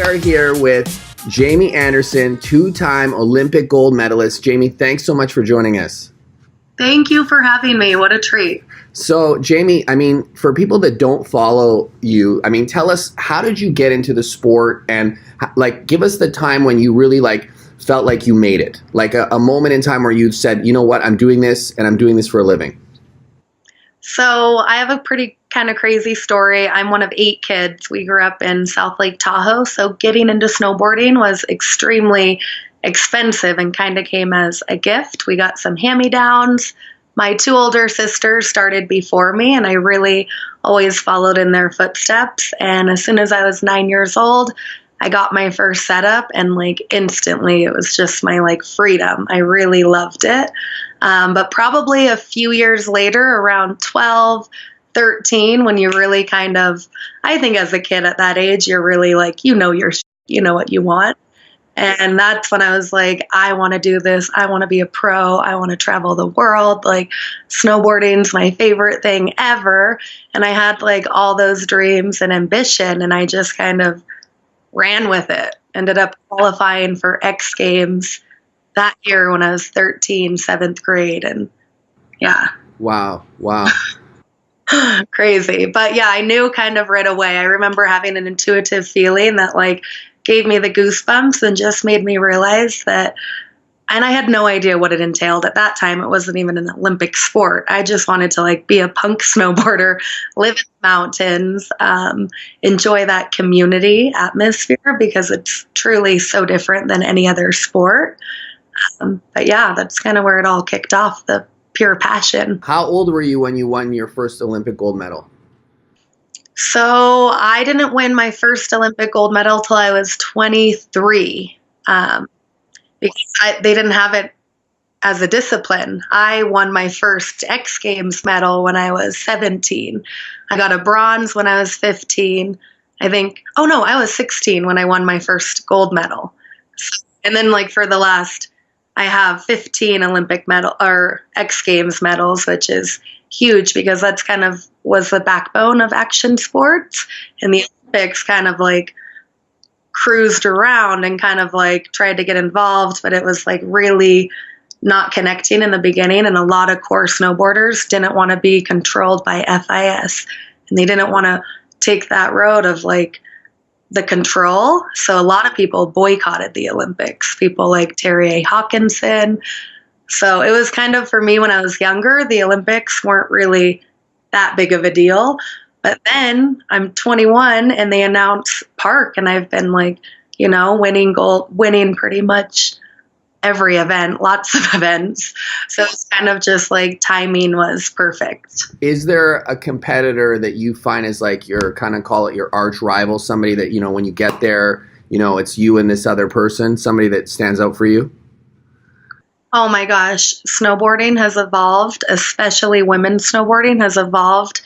are here with Jamie Anderson, two-time Olympic gold medalist. Jamie, thanks so much for joining us. Thank you for having me. What a treat. So, Jamie, for people that don't follow you, tell us, how did you get into the sport? And give us the time when you really felt like you made it, a moment in time where you said, you know what, I'm doing this and I'm doing this for a living. So I have a pretty kind of crazy story. I'm one of 8 kids. We grew up in South Lake Tahoe, so getting into snowboarding was extremely expensive and kind of came as a gift. We got some hand-me-downs. My 2 older sisters started before me, and I really always followed in their footsteps. And as soon as I was 9 years old, I got my first setup, and instantly it was just my freedom. I really loved it. But probably a few years later, around 12, 13, when you really I think as a kid at that age, you're really you know what you want. And that's when I was I want to do this. I want to be a pro. I want to travel the world. Snowboarding's my favorite thing ever. And I had all those dreams and ambition, and I just kind of ran with it. Ended up qualifying for X Games that year when I was 13, 7th grade. And yeah. Wow. Crazy. But yeah, I knew kind of right away. I remember having an intuitive feeling that gave me the goosebumps and just made me realize that, and I had no idea what it entailed at that time. It wasn't even an Olympic sport. I just wanted to be a punk snowboarder, live in the mountains, enjoy that community atmosphere, because it's truly so different than any other sport. But yeah, that's kind of where it all kicked off, the pure passion. How old were you when you won your first Olympic gold medal? So I didn't win my first Olympic gold medal till I was 23, because they didn't have it as a discipline. I won my first X Games medal when I was 17. I got a bronze when I was 15. I was 16 when I won my first gold medal. And then for the last, I have 15 Olympic medal or X Games medals, which is huge because that's kind of was the backbone of action sports. And the Olympics kind of cruised around and kind of tried to get involved, but it was really not connecting in the beginning. And a lot of core snowboarders didn't want to be controlled by FIS, and they didn't want to take that road of the control. So a lot of people boycotted the Olympics, people like Terry A. Hawkinson. So it was kind of, for me, when I was younger, the Olympics weren't really that big of a deal. But then I'm 21 and they announce Park, and I've been winning pretty much every event, lots of events. So it's kind of just timing was perfect. Is there a competitor that you find is your kind of, call it your arch rival, somebody that, when you get there, it's you and this other person, somebody that stands out for you? Oh my gosh, snowboarding has evolved, especially women's snowboarding has evolved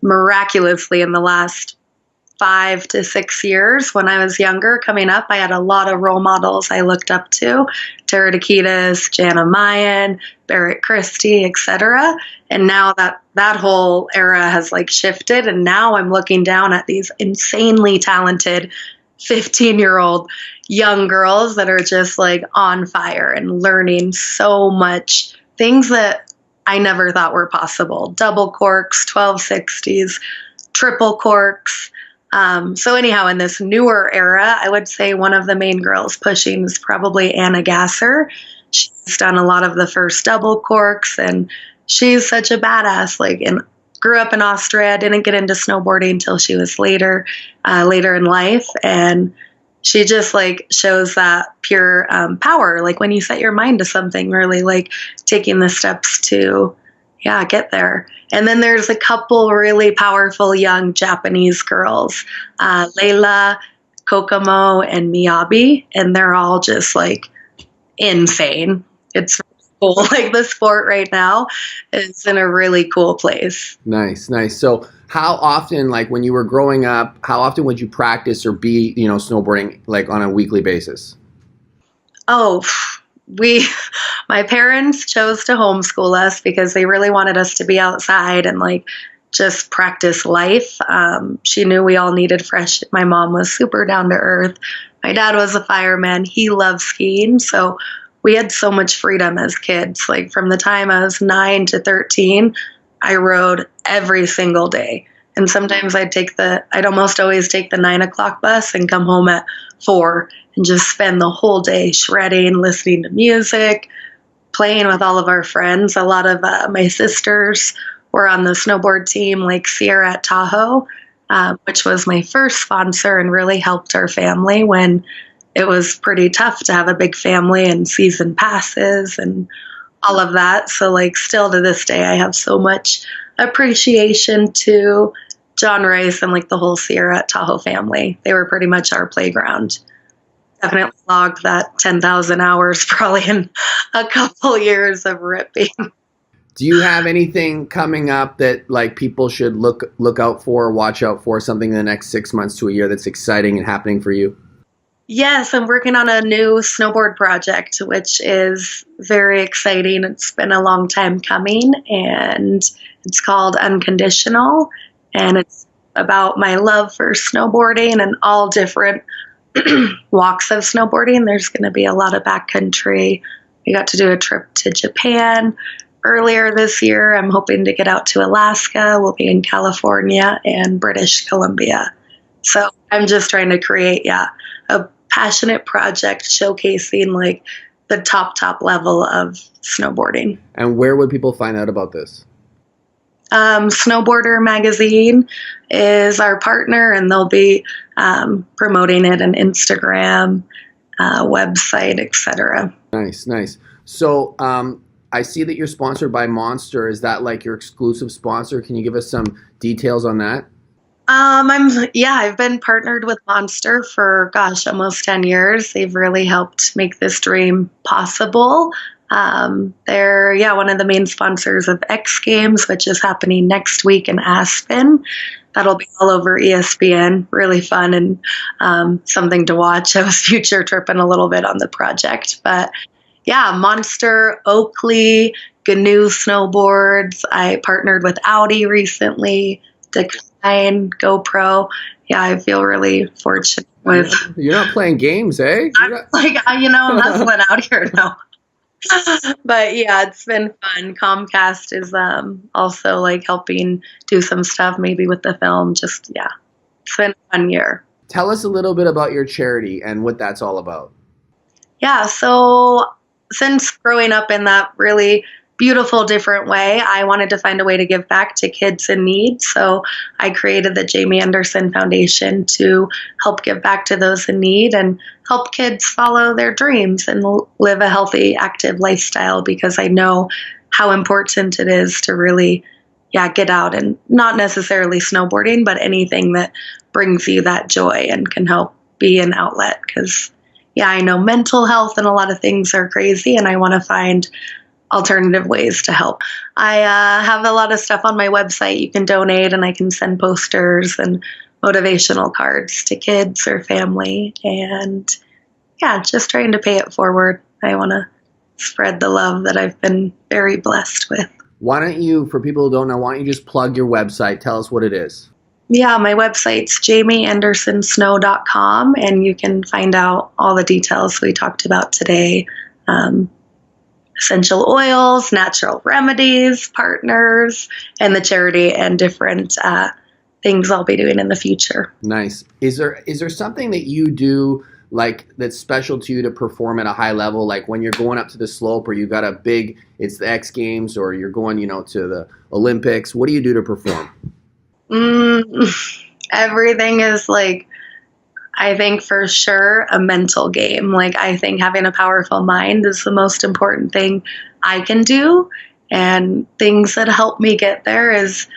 miraculously in the last 5 to 6 years. When I was younger, coming up, I had a lot of role models I looked up to: Tara Dakitas, Jana Mayen, Barrett Christie, etc. And now that whole era has shifted, and now I'm looking down at these insanely talented 15-year-old young girls that are just on fire and learning so much, things that I never thought were possible. Double corks, 1260s, triple corks. So anyhow, in this newer era, I would say one of the main girls pushing is probably Anna Gasser. She's done a lot of the first double corks, and she's such a badass. And grew up in Austria, didn't get into snowboarding until she was later in life, and she just shows that pure power. When you set your mind to something, really taking the steps to get there. And then there's a couple really powerful young Japanese girls, Leila, Kokomo, and Miyabi, and they're all just insane. It's cool. The sport right now is in a really cool place. Nice. So how often, when you were growing up, how often would you practice or be, snowboarding on a weekly basis? Oh, my parents chose to homeschool us because they really wanted us to be outside and just practice life. She knew we all needed fresh. My mom was super down to earth. My dad was a fireman. He loved skiing. So we had so much freedom as kids. Like from the time I was 9 to 13, I rode every single day. And sometimes I'd almost always take the 9 o'clock bus and come home at 4 and just spend the whole day shredding, listening to music, playing with all of our friends. A lot of my sisters were on the snowboard team, like Sierra at Tahoe, which was my first sponsor and really helped our family when it was pretty tough to have a big family and season passes and all of that. So like still to this day, I have so much appreciation to John Rice and like the whole Sierra at Tahoe family. They were pretty much our playground. Definitely logged that 10,000 hours probably in a couple years of ripping. Do you have anything coming up that like people should look out for, watch out for, something in the next 6 months to a year that's exciting and happening for you? Yes, I'm working on a new snowboard project, which is very exciting. It's been a long time coming, and it's called Unconditional, and it's about my love for snowboarding and all different walks of snowboarding. There's going to be a lot of backcountry. We got to do a trip to Japan earlier this year. I'm hoping to get out to Alaska. We'll be in California and British Columbia. So I'm just trying to create, a passionate project showcasing like the top level of snowboarding. And where would people find out about this? Snowboarder magazine is our partner, and they'll be promoting it on Instagram, website, etc. Nice. So I see that you're sponsored by Monster. Is that like your exclusive sponsor? Can you give us some details on that? I've been partnered with Monster for, almost 10 years. They've really helped make this dream possible. They're, one of the main sponsors of X Games, which is happening next week in Aspen. That'll be all over ESPN. Really fun and something to watch. I was future tripping a little bit on the project. But Monster, Oakley, GNU Snowboards. I partnered with Audi recently, Decline, GoPro. I feel really fortunate with. You're not playing games, eh? I'm hustling out here now. But it's been fun. Comcast is also like helping do some stuff maybe with the film. It's been a fun year. Tell us a little bit about your charity and what that's all about. So since growing up in that really beautiful, different way, I wanted to find a way to give back to kids in need. So I created the Jamie Anderson Foundation to help give back to those in need and help kids follow their dreams and live a healthy, active lifestyle, because I know how important it is to really, get out and not necessarily snowboarding, but anything that brings you that joy and can help be an outlet. Because, I know mental health and a lot of things are crazy, and I want to find alternative ways to help. I have a lot of stuff on my website. You can donate, and I can send posters and motivational cards to kids or family. And just trying to pay it forward. I want to spread the love that I've been very blessed with. Why don't you, for people who don't know, why don't you just plug your website? Tell us what it is. My website's jamieandersonsnow.com, and you can find out all the details we talked about today. Essential oils, natural remedies, partners, and the charity and different things I'll be doing in the future. Nice. Is there something that you do like that's special to you to perform at a high level? Like when you're going up to the slope, or you got it's the X Games, or you're going, to the Olympics. What do you do to perform? Everything is like, I think for sure a mental game. Like I think having a powerful mind is the most important thing I can do. And things that help me get there is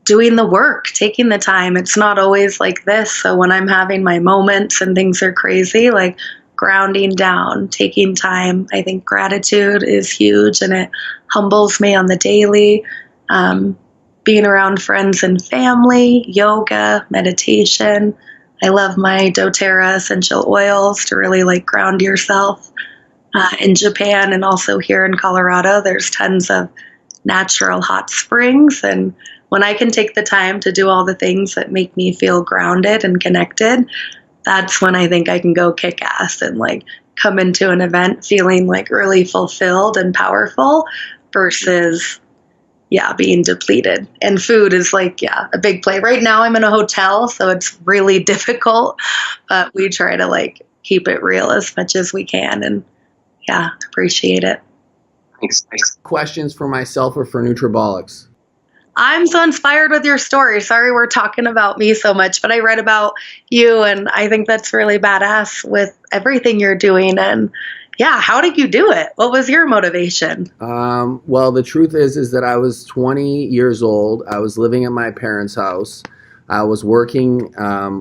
doing the work, taking the time. It's not always like this. So when I'm having my moments and things are crazy, like grounding down, taking time. I think gratitude is huge, and it humbles me on the daily. Being around friends and family, yoga, meditation. I love my doTERRA essential oils to really like ground yourself. In Japan and also here in Colorado, there's tons of natural hot springs, and when I can take the time to do all the things that make me feel grounded and connected, that's when I think I can go kick ass and like come into an event feeling like really fulfilled and powerful versus being depleted. And food is like, a big play. Right now I'm in a hotel, so it's really difficult, but we try to like keep it real as much as we can and appreciate it. Thanks. Questions for myself or for Nutrabolics? I'm so inspired with your story. Sorry we're talking about me so much, but I read about you and I think that's really badass with everything you're doing. And how did you do it? What was your motivation? Well, the truth is that I was 20 years old. I was living at my parents' house. I was working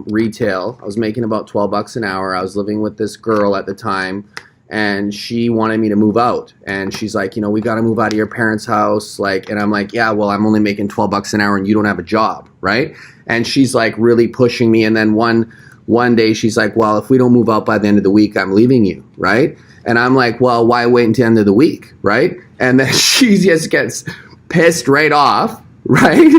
retail. I was making about $12 an hour. I was living with this girl at the time. And she wanted me to move out. And she's like, we got to move out of your parents' house. And I'm like, well, I'm only making $12 an hour and you don't have a job, right? And she's like really pushing me. And then one day she's like, well, if we don't move out by the end of the week, I'm leaving you, right? And I'm like, well, why wait until the end of the week, right? And then she just gets pissed right off, right?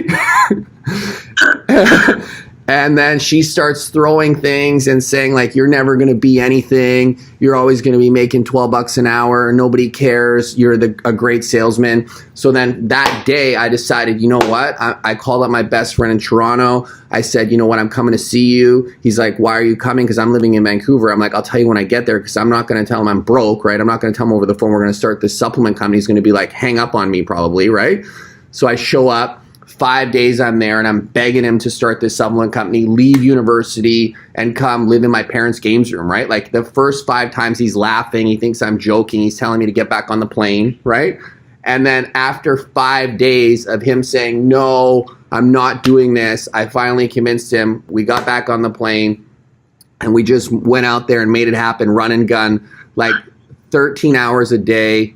And then she starts throwing things and saying like, you're never going to be anything. You're always going to be making $12 an hour. Nobody cares. You're a great salesman. So then that day I decided, you know what? I called up my best friend in Toronto. I said, you know what? I'm coming to see you. He's like, why are you coming? Because I'm living in Vancouver. I'm like, I'll tell you when I get there because I'm not going to tell him I'm broke, right? I'm not going to tell him over the phone we're going to start this supplement company. He's going to be like, hang up on me probably, right? So I show up. 5 days I'm there and I'm begging him to start this supplement company, leave university and come live in my parents' games room, right? Like the first 5 times he's laughing, he thinks I'm joking, he's telling me to get back on the plane, right? And then after 5 days of him saying, no, I'm not doing this, I finally convinced him. We got back on the plane and we just went out there and made it happen, run and gun, like 13 hours a day,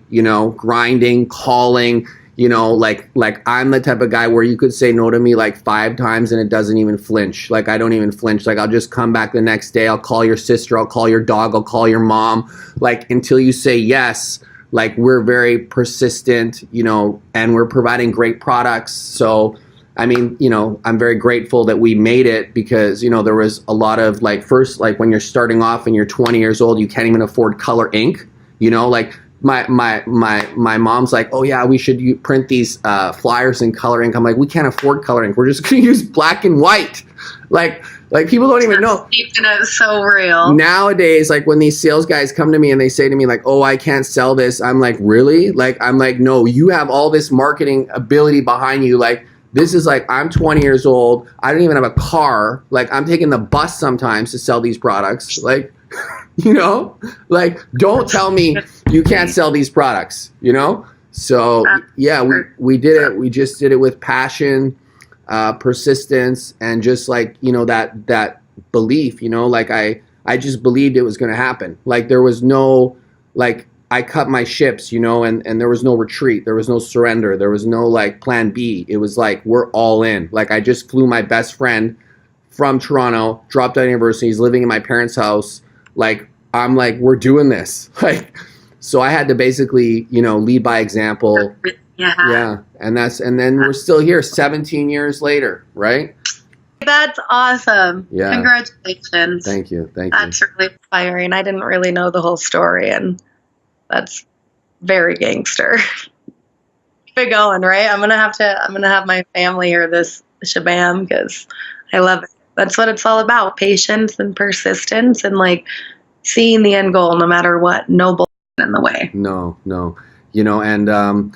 grinding, calling, like I'm the type of guy where you could say no to me like 5 times and it doesn't even flinch. Like I don't even flinch. Like I'll just come back the next day. I'll call your sister. I'll call your dog. I'll call your mom. Like until you say yes, like we're very persistent, and we're providing great products. So, I mean, I'm very grateful that we made it because, there was a lot of like first, like when you're starting off and you're 20 years old, you can't even afford color ink, like my mom's like, oh yeah, we should print these flyers in color ink. I'm like, we can't afford color ink. We're just going to use black and white. Like people don't even know. It's so real. Nowadays, like when these sales guys come to me and they say to me like, oh, I can't sell this. I'm like, really? Like, I'm like, no, you have all this marketing ability behind you. Like, this is like, I'm 20 years old. I don't even have a car. Like, I'm taking the bus sometimes to sell these products. Like, like, don't tell me you can't sell these products, So, yeah, we did it. We just did it with passion, persistence, and just like, that belief, like I just believed it was going to happen. Like, there was no, like, I cut my ships, and there was no retreat. There was no surrender. There was no, like, plan B. It was like, we're all in. Like, I just flew my best friend from Toronto, dropped out of university. He's living in my parents' house. Like, I'm like, we're doing this. Like, so I had to basically, lead by example. Yeah. And then we're still here 17 years later, right? That's awesome. Yeah. Congratulations. Thank you. That's really inspiring. I didn't really know the whole story, and that's very gangster. Keep it going, right? I'm gonna have my family hear this shabam because I love it. That's what it's all about. Patience and persistence and like seeing the end goal no matter what. No bull in the way. No. And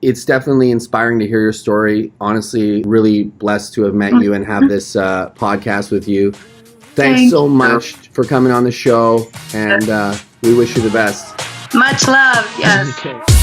it's definitely inspiring to hear your story. Honestly, really blessed to have met you and have this podcast with you. Thanks so much for coming on the show, and we wish you the best. Much love. Yes. Okay.